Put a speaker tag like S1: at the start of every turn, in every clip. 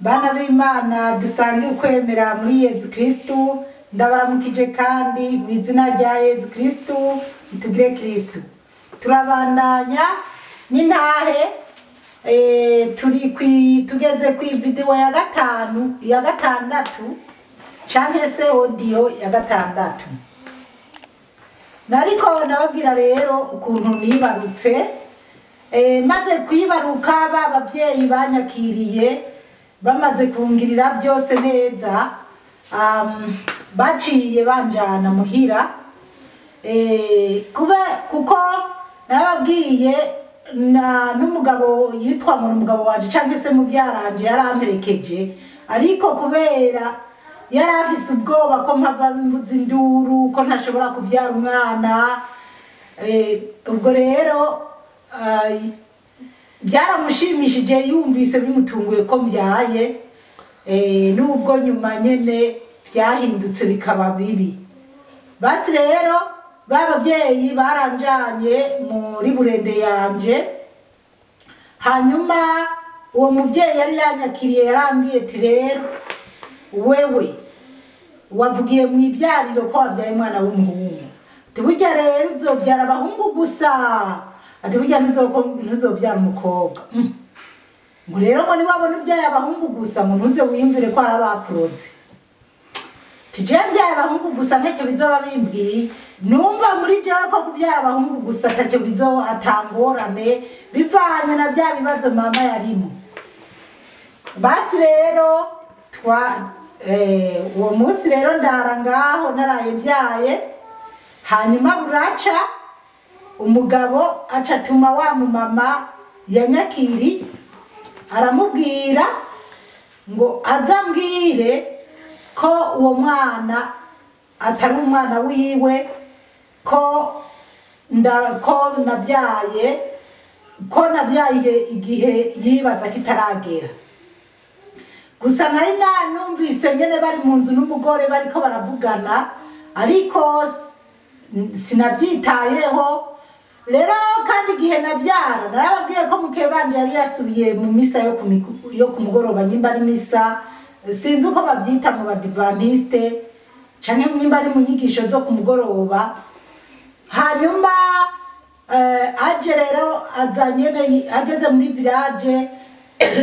S1: Bana b'Imana dusange ukwemera muri Yezu Kristu, ndabaramukije kandi mu izina rya Yezu Kristu, itugire Kristu. Turabandanya n'intahe tugeze ku video ya gatandatu canke se audio ya gatandatu. Nariko nababwira rero ukuntu nibarutse maze kwibaruka babavyeyi banyakiriye bamaze kungirira byose neza, baciye banjana muhira kuko nababwiye n'umugabo yitwa ngo umugabo wanje canke se mubyaranje yaramperekeje, ariko kubera yari afise ubwoba ko mpava mvuza induru ko ntashobora kuvyara umwana, ubwo rero byaramushimishije yumvise bimutunguye ko mbyaye, nubwo nyuma nyene byahindutse bikaba bibi. Basi rero babavyeyi baranjanye muri burende yanje, hanyuma uwo muvyeyi yari yanyakiriye yarambwiye ati rero wewe wavugiye mu ivyariro ko wavyaye umwana w'umuhungu, tuburya rero uzovyara abahungu gusa, ati burya ntuzobyara umukobwa. Ngo rero ngo niwabona ubyaye abahungu gusa ngo ntuze wiyumvire ko ari abakuroze. Tije mbyaye abahungu gusa ntacyo bizoba bimbwiye, numva muri jewe ko kubyara abahungu gusa ntacyo atangorane bivanye na bya bibazo mama yarimo. Basi rero uwo munsi rero ndara ngaho naraye mbyaye, hanyuma buraca umugabo aca atuma wa mumama yanyakiri aramubwira ngo azambwire ko uwo mwana atari umwana wiwe, ko nabyaye igihe yibaza kitaragera. Gusa nari numvise nyene bari mu nzu n'umugore bariko baravugana, ariko sinavyitayeho. Rero kandi igihe navyara narababwiye ko mukebanje yari yasubiye mu misa yo kumugoroba, nyimba ari misa sinzi uko bavyita mu badivantiste canke nyimba ari mu nyigisho zo kumugoroba. Hanyuma aje rero ageze muri village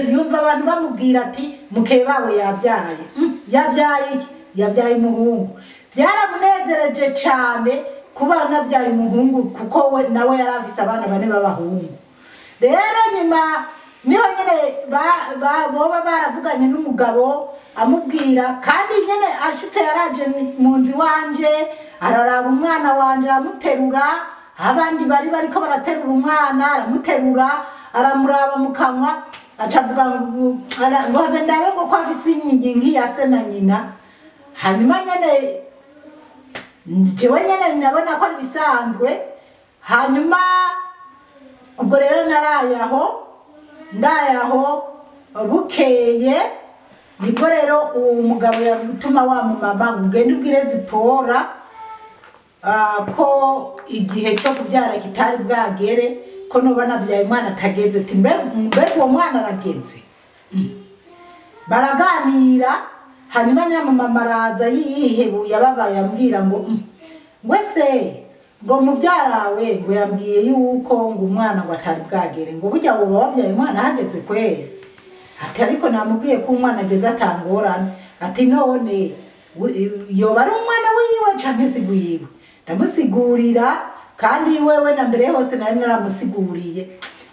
S1: yumva abantu bamubwira ati mukebawe yavyaye. Yavyaye umuhungu. Byaramunezereje cane kuba navyaye umuhungu kuko we nawe yarafise abana bane b'abahungu. Rero nyuma niho nyene boba baravuganye n'umugabo amubwira, kandi nyene ashitse yaraje mu nzi wanje araraba umwana wanje aramuterura, abandi bariko baraterura umwana aramuterura aramuraba mu kanwa, aca avuga ngo have ndabe ngo ko afise inkingi nk'iya se na nyina. Hanyuma nyene jewe nyene nabona ko ari bisanzwe. Hanyuma ubwo rero ndayaho bukeye nibwo rero uwo mugabo yatuma wa mumama ugende ubwire Zipora ko igihe cyo kubyara kitari bwagere, ko noba navyaye umwana atageze. Ati mbega uwo mwana arageze. Baraganira, hanyuma nyamumama araza yihebuye ababaye ambwira ngo wese ngo mubyarawe ngo yambwiye yuko ngo umwana ngo atari bwagere, ngo burya woba wabyaye umwana hageze kweri. Ati ariko namubwiye ko umwana ageze atangorana. Ati none yoba ari umwana wiwe canke si wiwe? Ndamusigurira, kandi wewe na mbere hose nari naramusiguriye.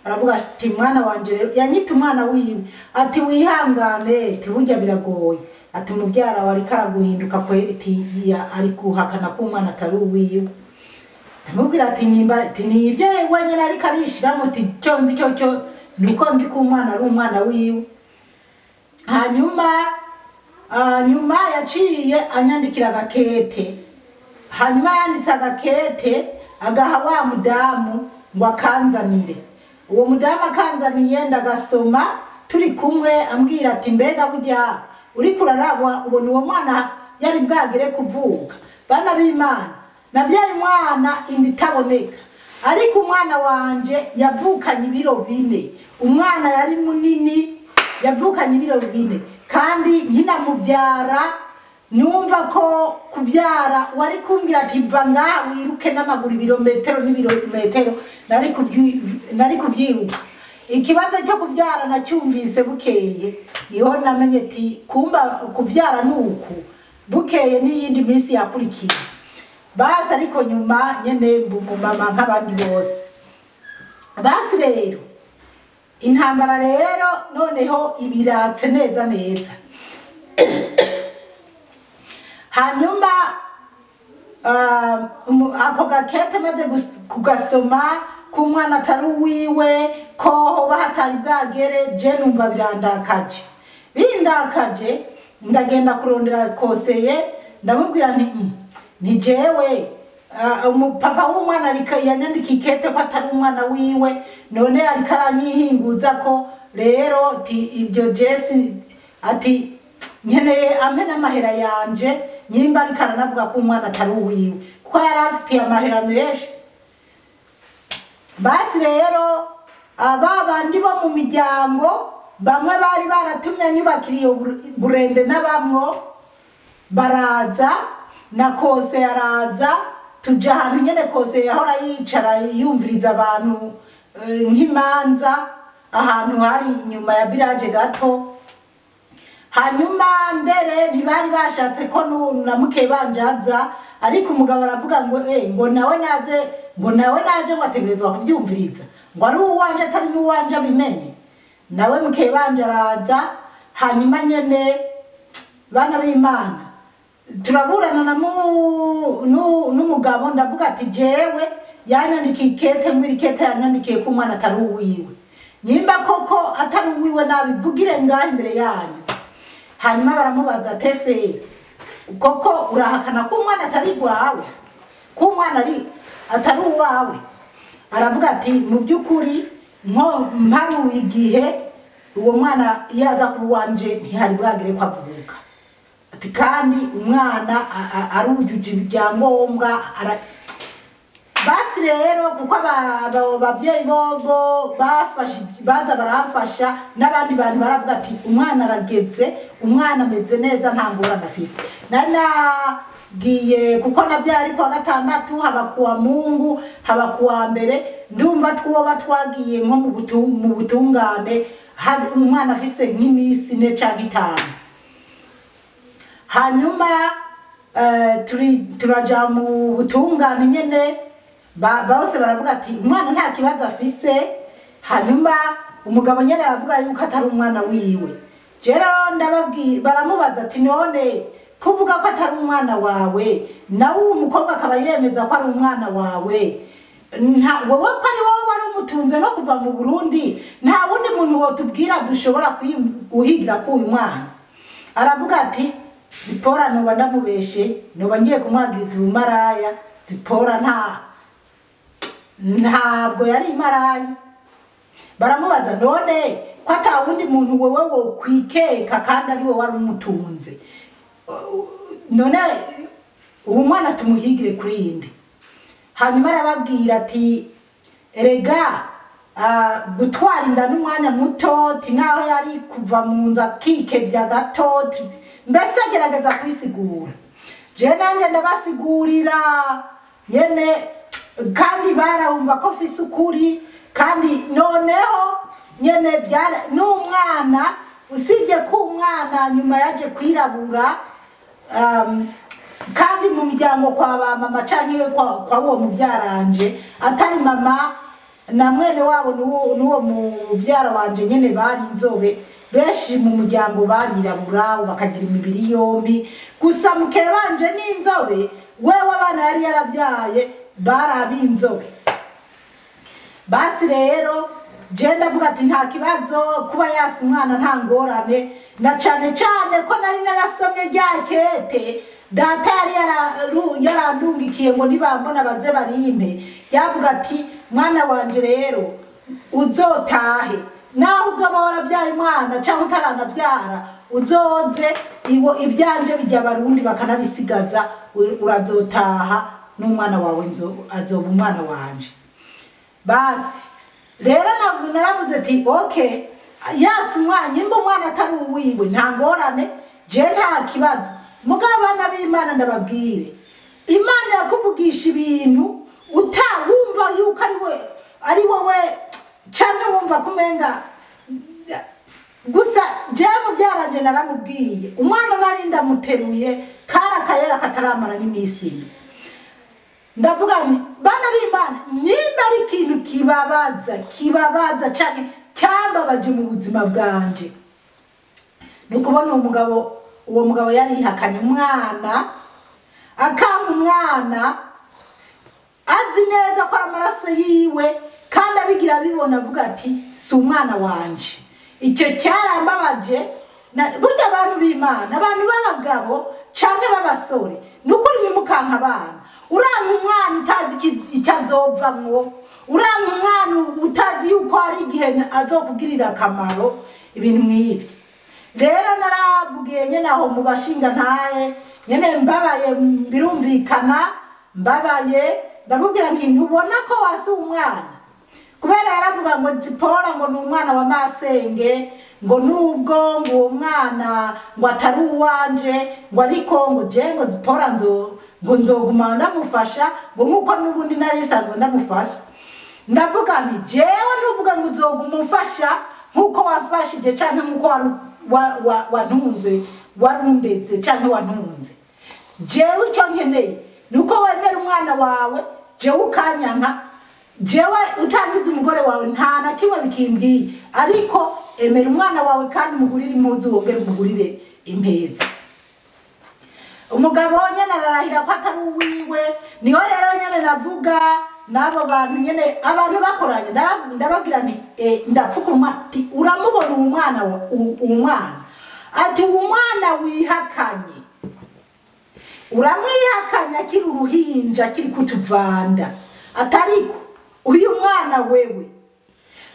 S1: Aravuga ati mwana wanje rero yanyita umwana wiwe. Ati wihangane, ati burya biragoye. Ati mubyara wari karaguhinduka kweri, ari kuhakana ko umwana atari uwiwe. Ndamubwira ati nimba ati nivyo wenyene ariko arishiramo, ati cyo nzi cyo nuko nzi ko umwana ari umwana wiwe. Hanyuma yaciye anyandikira agakete. Hanyuma yanditse agakete agaha wa mudamu ngo akanzanire. Uwo mudamu akanzaniye ndagasoma turi kumwe, ambwira ati mbega burya uri kurarabwa ubona uwo mwana yari bwagere kuvuka. Bana b'Imana, nabyaye umwana indi itaboneka, ariko umwana wanje yavukanye ibiro 4. Umwana yari munini, yavukanye ibiro 4 kandi nkinamuvyara numva ko kuvyara wari kumbwira ati va ngaha wiruke n'amaguru ibirometero n'ibirometero nari kuvyiruka. Ikibazo cyo kuvyara nacyumvise bukeye niho namenye ati kumba kuvyara nuku bukeye n'iyindi minsi yakurikiye. Basi ariko nyuma nyene mu mama nk'abandi bose. Basi rero intambara rero noneho ibiratse neza neza. Hanyuma ako gakete maze kugasoma kumwana atari uwiwe ko hoba hatari bwagere je numva birandakaje. Bindakaje ndagenda kurondera koseye ndamubwira nti jewe papa w'umwana ariko yanyandika ikete ko atari umwana wiwe none ariko aranyihinguza ko rero ibyo Jesse ati nkeneye amena amahera yanje nyimba ariko aranavuga ko umwana atari uwiwe kuko yari afitiye amahera menshi. Basi rero ababandi bo mu miryango bamwe bari baratumye nyubakiriye burende n'abamwo baraza na kose araza tuja ahantu nyene kose yahora yicara yumviriza abantu nk'imanza ahantu hari inyuma ya village gato. Hanyuma mbere ntibari bashatse ko namuke banjaza ariko umugabo aravuga ngo nawe naje ngo ategerezwa kubyumviriza ngo ari uwanje atari n'uwanje abimenye nawe muke banjaraza. Hanyuma nyene bana b'Imana turaburana na n'umugabo ndavuga ati jewe yanyandikiye ikete muri kete yanyandikiye ko umwana atari uwiwe nyimba koko atari uwiwe nabivugire ngaho imbere yanyu. Hanyuma baramubaza atese koko urahakana ko umwana atari gwawe ko umwana atari uwawe? Aravuga ati mu byukuri mparu igihe uwo mwana yaza ku wanje ntihari bwagire ko avuka ati kandi umwana arujuje ibyangombwa. Basi rero kuko abavyeyi bobo baza barafasha n'abandi bantu baravuga ati umwana arageze umwana ameze neza nta ngorane afise. Giye kuko navyari kwa gatandatu haba kuwa Mungu haba kuwa mbere ndumva twoba twagiye nko mu butungane hari umwana afise nk'imisi 4 canke 5. Hanyuma turaja mu butungane nyene bose baravuga ati umwana nta kibazo afise. Hanyuma umugabo nyene aravuga yuko atari umwana wiwe. Jero ndababwiye baramubaza ati none kuvuga ko atari umwana wawe nawe umukobwa akaba yemeza ko ari umwana wawe wowe ko ari wowe wari umutunze no kuva mu Burundi nta wundi muntu wotubwira dushobora guhigira ko uyu mwana? Aravuga ati Zipora noba ndamubeshe noba ngiye kumwagiriza ubumaraya. Zipora ntabwo yari imaraya. Baramubaza none ko ata wundi muntu wowe wo kwikeka kandi ari wowe wari umutunze none uwo mwana tumuhigire kuri inde? Hanyuma arababwira ati erega gutwara inda n'umwanya muto naho yari kuva mu nza kikevya gato mbese gerageza kwisigura. Je nanje ndabasigurira nyene kandi barumva ko fise ukuri kandi noneho nyene n'umwana usibye ko umwana nyuma yaje kwirabura kandi mu miryango kwa ba mama canke kwa uwo mubyaranje atari mama na mwene wabo n'uwo mubyara wanje nyene bari inzobe benshi mu muryango barirabura bakagira imibiri yombi gusa mukebanje n'inzobe wewe abana yari yaravyaye barabinzobe. Basi rero je ndavuga ati nta kibazo kuba yasi umwana nta ngorane na cane ko nari narasomye ryakete data yari yarandungikiye ngo nibambona baze barimpe yavuga ati mwana wanje rero uzotahe naho uzoba waravyaye umwana cyangwa utaranavyara uzoze ivyanje bijya barundi bakanabisigaza urazotaha n'umwana wawe azoba umwana wanje. Basi rero naravuze ati okay yasi umwana imba umwana atari uwiwe nta ngorane je nta kibazo mugabo abana b'Imana ndababwire Imana yakuvugisha ibintu utawumva yuko ari wowe cyane wumva kumenga gusa je mubyaranje naramubwiye umwana nari ndamuteruye karakaye akataramara n'imisi ndavuga nti bana b'Imana nimba ari ikintu kibabaza cyane cyambabaje mu buzima bwanje nukubona uwo mugabo yari yihakanye umwana akanga umwana azi neza ko amaraso yiwe kandi abigira bibona avuga ati si umwana wanje icyo cyarambabaje burya abantu b'Imana abantu b'abagabo canke b'abasore nukuri bimukanka abana uranga umwana utazi icyo azovamwo uranga umwana utazi yuko ari igihe azokugirira akamaro ibintu nk'ibyo rero naravugiye nyene aho mu bashinga ntaye nyene mbabaye birumvikana mbabaye ndamubwira nti ntubona ko wasi umwana kubera yaravuga ngo Zipora ngo ni umwana wa masenge ngo nubwo ngo uwo mwana ngo atari uwanje ngo ariko ngo je ngo Zipora ngo nzoguma ndamufasha ngo nkuko n'ubundi narisanzwe ndamufasha ndavuga nti jewe nuvuga ngo uzoguma umufasha nkuko wafashije canke nkuko wantunze warundeze canke wantunze jewe icyo nkeneye nuko wemera umwana wawe jewe ukanyanka jewe utangize umugore wawe nta na kimwe bikimbwiye ariko emera umwana wawe kandi umugurire impuzu wongere umugurire impezi umugabo nyene ararahira ko atari uwiwe niho rero nyene navuga nabo bantu nyene abantu bakoranye ndababwira nti ndapfuka umwana ati uramubona umwana ati umwana wihakanye uramwihakanya akiri uruhinja akiri kutuvanda atariko uyu mwana wewe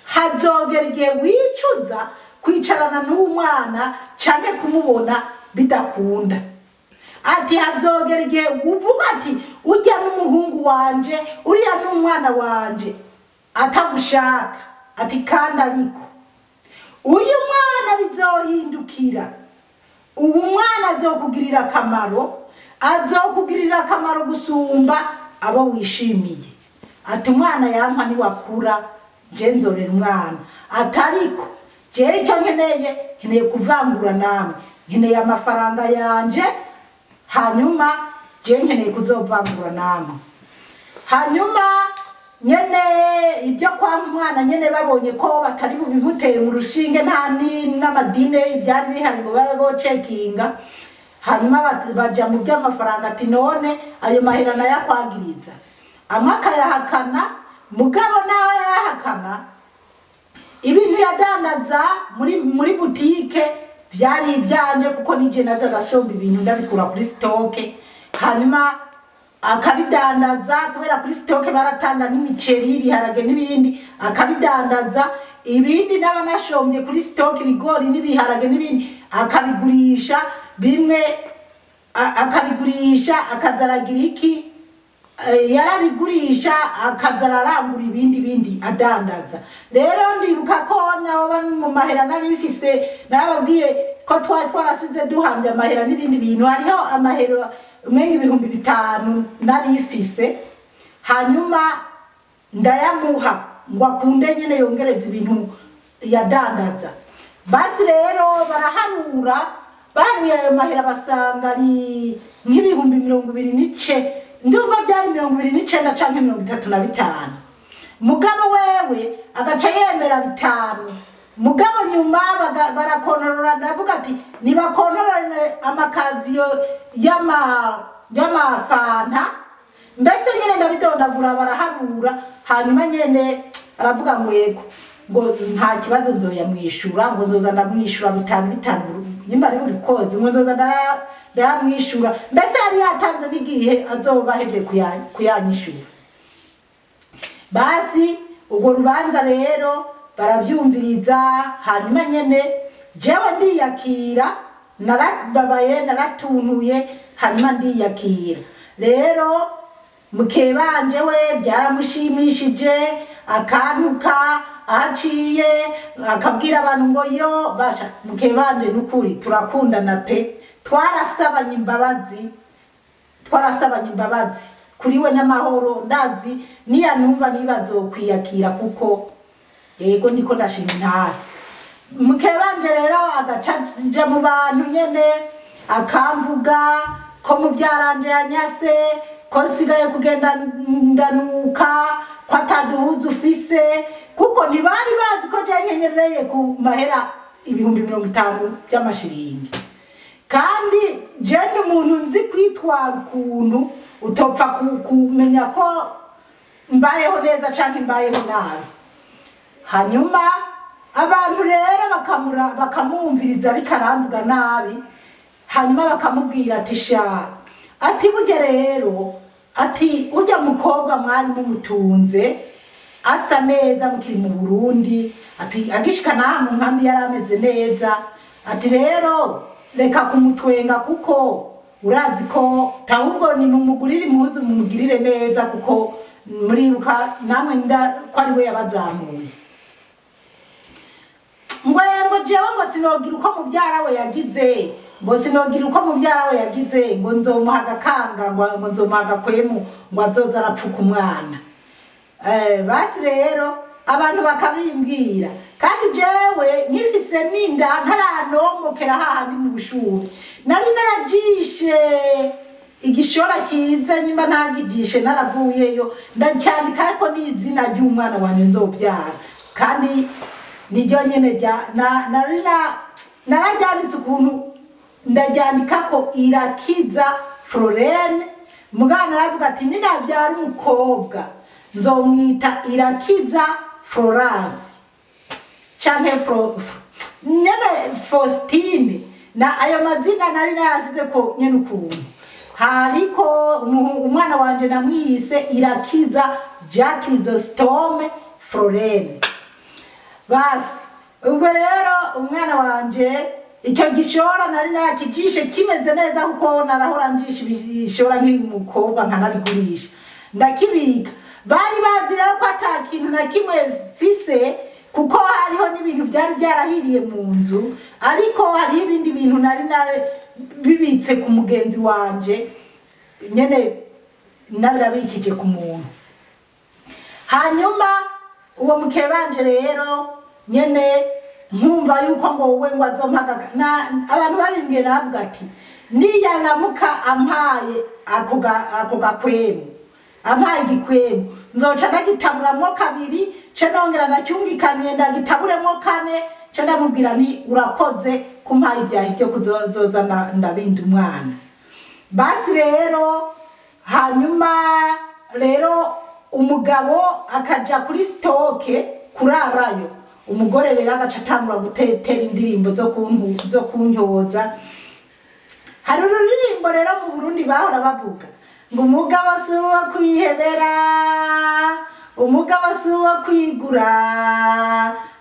S1: hazogera igihe wicuza kwicarana n'umwana canke kumubona bidakunda ati hazogera igihe uvuga ati ujya n'umuhungu wanje uriya n'umwana wanje atagushaka ati kandi ariko uyu mwana bizohindukira ubu mwana azokugirira akamaro gusumba abo wishimiye ati umwana yampa niwakura je nzorera umwana atariko je icyo nkeneye kuvangura namwe nkeneye amafaranga yanje hanyuma je nkeneye kuzovangura namwe hanyuma nyene ibyo kwa mwana nyene babonye ko batari bubimutera mu rushinge nta n'amadine ibyari bihari ngo babe bo checkinga hanyuma baja mu by'amafaranga ati none ayo mahera nayakwagiriza amaka yahakana mugabo nawe yahakana ibintu yadandaza muri butike byari ibyanje kuko nije naza gasomba ibintu ndabikura kuri stoke hanyuma akabidandaza kubera kuri stoke baratanga n'imiceri ibiharage n'ibindi akabidandaza ibindi n'abanashombye kuri stoke ibigori n'ibiharage n'ibindi akabigurisha bimwe akabigurisha akazaragira iki yarabigurisha akazararangura ibindi adandaza rero ndibuka ko nabo mu mahera nari bifise nababwiye ko twarasize duhambye amahera n'ibindi bintu hariho amahera umenga 5,000 nari ifise hanyuma ndayamuha ngo akunde nyene yongereza ibintu yadandaza basi rero barahanura bahanuye ayo mahera basanga ari nk'ibihumbi 29 ndumva byari 29 canke 35 mugabo wewe agaca yemera 5 mugabo nyuma barakonorora ndavuga ati nibakonorane amakaziyo y'amafanta mbese nyene ndabidondagura baraharura hanyuma nyene aravuga ngo yego ngo nta kibazo nzoyamwishura ngo nzoza ndamwishura 5 nyimba ari buri kozi ngo nzoza ndamwishura mbese yari yatanze n'igihe azoba heje kuyanyishura basi ubwo rubanza rero baravyumviriza hanyuma nyene jewe ndiyakira narababaye naratunuye hanyuma ndiyakira rero mukebanje we byaramushimishije akantuka ahaciye akabwira abantu ngo yo basha mukebanje n'ukuri turakundana pe twarasabanye imbabazi kuri we n'amahoro ndazi niya numva nibazokwiyakira kuko yego ndiko ndashima intara mukebanje rero agacaja mu bantu nyene akamvuga ko mu byaranje yanyase ko sigaye kugenda ndanuka ko ataduhuza ufise kuko ntibari bazi ko nkenyereye ku mahera 50,000 by'amashiringi kandi je ndi umuntu nzi kwitwara ukuntu utopfa kumenya ko mbayeho neza canke mbayeho nabi hanyuma abantu rero bakamwumviriza ariko aramvuga nabi hanyuma bakamubwira ati sha ati burya rero ati ujya mukobwa mwari mumutunze asa neza mukiri mu Burundi ati agishikana mu nkambi yarameze neza ati rero reka kumutwenga kuko urazi ko tahubwo ni mumugurire impuzu mumugirire neza kuko muribuka namwe ko ari we yabazamuye ngo jewe ngo sinogira uko muvyara we yagize ngo sinogira uko muvyara we yagize ngo nzomuha agakanga ngo nzomuha agakwemu ngo azoza arapfuka umwana basi rero abantu bakabimbwira kandi jewe nkifise ninda ntaranomokera hahandi mu bushuhe nari narajishe igishora kiza nyimba ntagijishe naravuyeyo ndacyandika ariko n'izina ry'umwana wanje nzobyara kandi niryo nyene narajyanditse ukuntu ndajyandika ko Irakiza Florene mugana aravuga ati ninavyara umukobwa nzomwita Irakiza Florence canke nyene Faustine na ayo mazina nari nayasize ko nyene ukuntu hariko umwana wanje namwise Irakiza Jacques Chrysostome Florene basi ubwo rero umwana wanje icyo gishora nari nakijishe kimeze neza kuko narahora njisha ibishora nk'umukobwa nkanabigurisha ndakibika bari bazi rero ko atakintu na kimwe fise kuko hariho n'ibintu byari byarahiriye mu nzu ariko hari ibindi bintu nari bibitse ku mugenzi wanje nyene nabirabikije ku muntu hanyuma uwo mukebanje rero nyene nkumva yuko ngo wowe ngo azompaga abantu babimbwiye navuga ati niya namuka ampaye ako gakwemu ampaye igikwemu nzoca ndagitaburamwo 2 ce nongera ndacyungikaniye ndagitaburemwo 4 ce ndamubwira ni urakoze kumpaye ibyahi byo kuzoza ndabinda umwana basi rero hanyuma rero umugabo akaja kuri stoke kurarayo umugore rero agacatangura gutetera indirimbo zo kunyoza hari ururirimbo rero mu Burundi bahora bavuga ngo umugabo si uwo kwihebera umugabo si uwo kwigura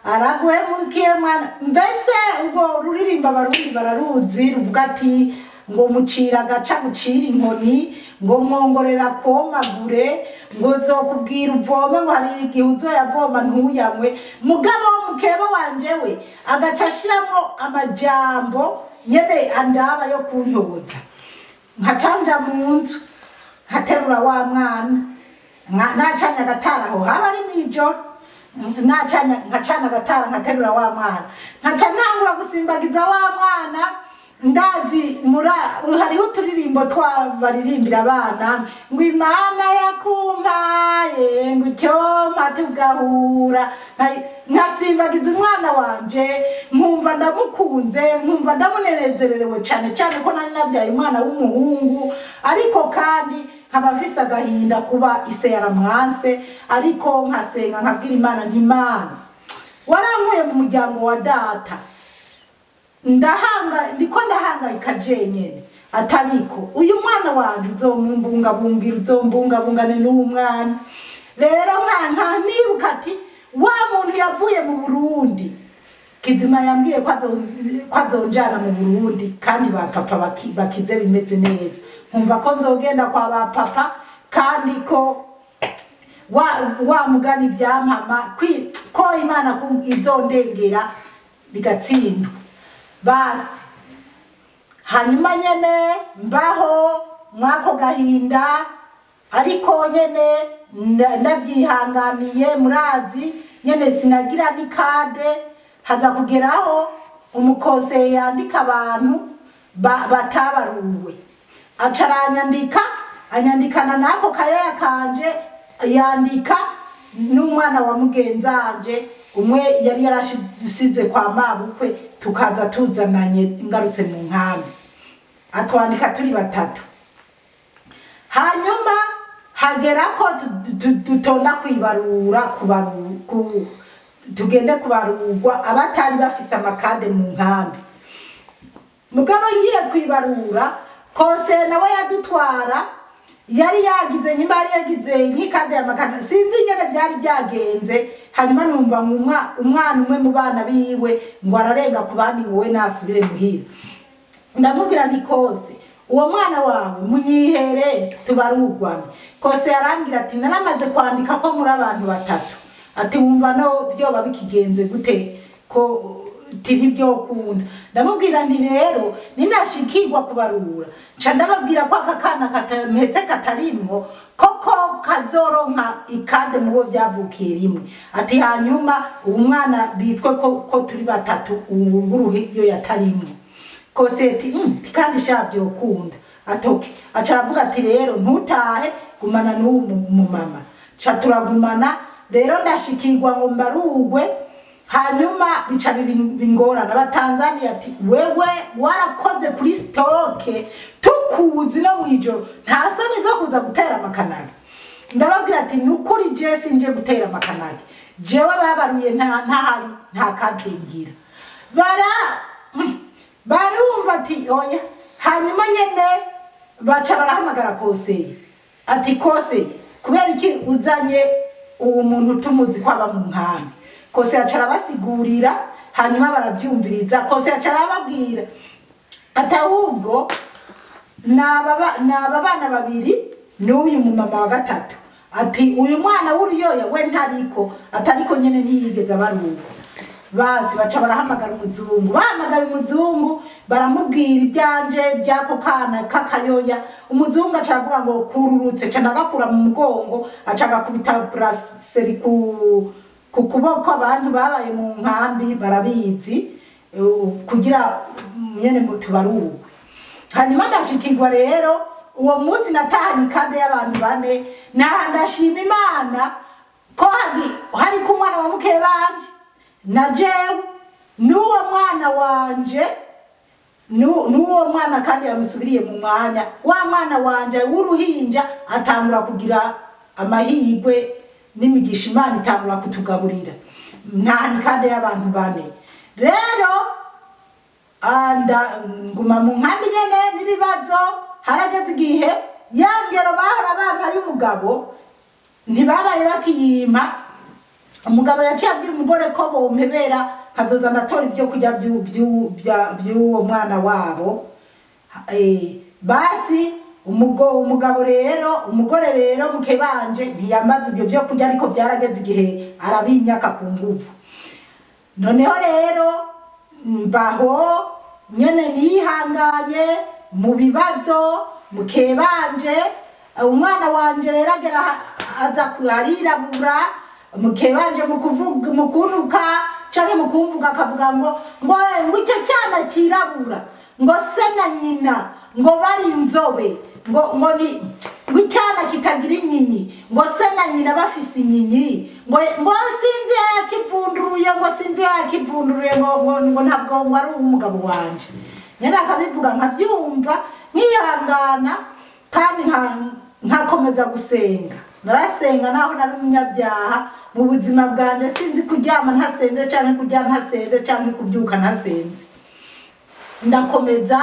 S1: araguhemukiye mwana mbese ubwo ruririmba abarundi bararuzi ruvuga ati ngo mucira agaca gucira inkoni ngo mwongorera komagure ngo zokubwira uvome ngo hari igihe uzoyavoma ntuyanywe mugabo mukeba wanje we agaca ashiramo amajambo nyene andaba yo kunyoboza nkacanja mu nzu nkaterura wa mwana nacanya agatara aho haba ari mwijoro nkacana agatara nkaterura wa mwana nkaca ntangura gusimbagiza wa mwana ndazi hariho uturirimbo twabaririmbira abana ngo Imana yakumpaye ngo icyoma tugahura nkasimbagiza umwana wanje nkumva ndamukunze nkumva ndamunezererewe cyane cyane ko nari nabyaye umwana w'umuhungu ariko kandi nkaba mfise agahinda kuba ise yaramwanse ariko nkasenga nkabwira Imana nti Imana warankuye mu muryango wa data ndiko ndahangayika jenyene atariko uyu mwana wanje uzombungabungane n'uwo mwana rero nka nibuka ati wa muntu yavuye mu Burundi Kizima yambwiye ko azonjana mu Burundi kandi ba papa bakize bimeze neza nkumva ko nzogenda kwa ba papa kandi ko wa mugani byampama ko Imana izondengera bigatsindwa basi. Hanyuma nyene mbaho mwako gahinda, ariko nyene ndavyihanganiye, murazi nyene sinagira ni kade. Haza kugeraho umukose yandika abantu batabaruwe, acaranyandika, anyandikana nako kaya kanje, yandika n'umwana wa mugenzanje umwe yari yarashize kwa mabukwe, tukaza tuzananye ingarutse mu nkambi, atwandika turi batatu. Hanyuma hagera ko dutonda kwibarura, tugende kubarurwa abatari bafise amakade mu nkambi. Mugabo ngiye kwibarura, kose nawe yadutwara, yari yagize nyimba yari yagize nk'ikade y'amakade, sinzi ingene byari byagenze. Hanyuma numva umwana umwe mu bana biwe ngo ararenga ku bandi ngo we nasubire muhira. Ndamubwira ni kose, uwo mwana wawe munyihere tubarugwane. Kose yarangira ati naramaze kwandika ko muri abantu batatu, ati wumva no byoba bikigenze gute ko tiri byo kunda. Ndamubwira nti rero ninashikirwa kubarura, nca ndababwira ko akakana katametse katarimwo koko kazoronka ikade mubo byavukiye rimwe. Ati hanyuma umwana bitwe ko turi batatu uburuhe yo yatarimwe. Kose ati kandi shabyo kunda. Atoke acaravuga ati rero ntutahe, gumana n'uwo mama. Ca turagumana rero ndashikirwa ngo mbarugwe. Hanyuma bica bingorana. Abatanzania ati wewe warakoze kuri stoke tukuzi no mwijoro, nta soni zo kuza gutera amakanage. Ndababwira ati nukuri je sinje gutera amakanage, jewe babaruye ntahari nta kadengira. Barumva ati oya. Hanyuma nyene baca barahamagara Kose, ati Kose kubera iki uzanye uwo muntu tumuzi kwaba mu nkambi. Kose acara basigurira, hanyuma barabyumviriza. Kose acara babwira ati ahubwo naba bana babiri n'uyu mu mama wa gatatu, ati uyu mwana w'uruyoya we ntariko, atariko nyene ntiyigeze abaruka. Basi baca barahamagara umuzungu. Bahamagaye umuzungu baramubwira ibyanje byako kana kakayoya. Umuzungu acavuga ngo kururutse, ca ndagakura mu mugongo, acaga kubita brasserie ku kuboko. Abantu babaye mu nkambi barabizi kugira nyene mutubaruwe. Hanyuma ndashikirwa rero uwo munsi natahanye ikade y'abantu bane. Ndashima Imana ko hari ku mwana wa muke banje na jewe n'uwo mwana wanje, n'uwo mwana kandi yamusubiriye mu mwanya. Wa mwana wanje w'uruhinja atangura kugira amahirwe n'imigisha Imana itangura kutugaburira. Nta kade y'abantu bane rero nguma mu nkambi nyene n'ibibazo. Harageze igihe yangero bahora bana y'umugabo ntibabaye bakiyima. Umugabo yaciye abwira umugore ko bompebera kazoza ndatora ibyo kujya by'uwo mwana wabo. Basi umugabo rero, umugore rero mukebanje ntiyamaze ibyo byo kujya, ariko byarageze igihe arabinyaka ku nguvu. Noneho rero mbaho nyene nihanganye mu bibazo. Mukebanje umwana wanje rero agera aza kuharirabura. Mukebanje mukunuka canke mukumvuga akavuga ngo icyo cyana kirabura, ngo se na nyina ngo bari inzobe, ngo icyana kitagira inyinyi, ngo se na nyina bafise inyinyi, ngo sinzi yakivunduruye, ngo sinzi yakivunduruye, ngo ntabwo ngo ari umugabo wanje. Nyene akabivuga nkavyumva nkihangana kandi nkakomeza gusenga. Narasenga naho nari umunyabyaha mu buzima bwanje, sinzi kuryama ntasenze canke kurya ntasenze canke kubyuka ntasenze. Ndakomeza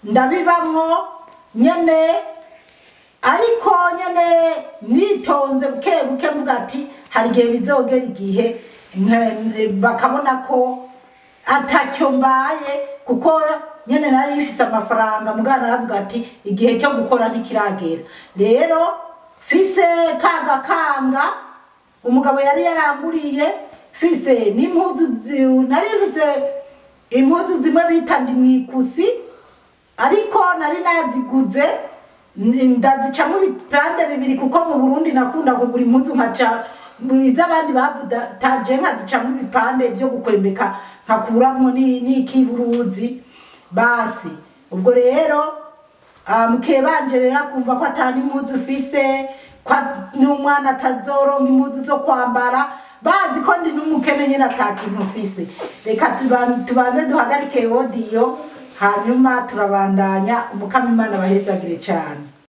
S1: ndabibamwo nyene, ariko nyene nitonze buke mvuga ati hari igihe bizogera igihe bakabona ko atacyo mbaye, kuko nyene nari ifise amafaranga. Mugana aravuga ati igihe cyo gukora ntikiragera. Rero fise kanga umugabo yari yaranguriye fise n'impuzu nari mfise impuzu zimwe bita ndi mwikusi ariko nari naziguze ndazicamo ibipande bibiri kuko mu Burundi nakunda kugura impuzu nkaca iz'abandi bavuda taje nkazicamo ibipande byo gukwembeka nkakuramo n'ikiburuzi basi ubwo rero mukebanje rero kumva ko atani impuzu ufise n'umwana atazoronka impuzu zo kwambara bazi ko ndi n'umukene nyine atakintu ufise reka tubanze duhagarike audio hanyuma turabandanya umukama Imana bahezagire cyane.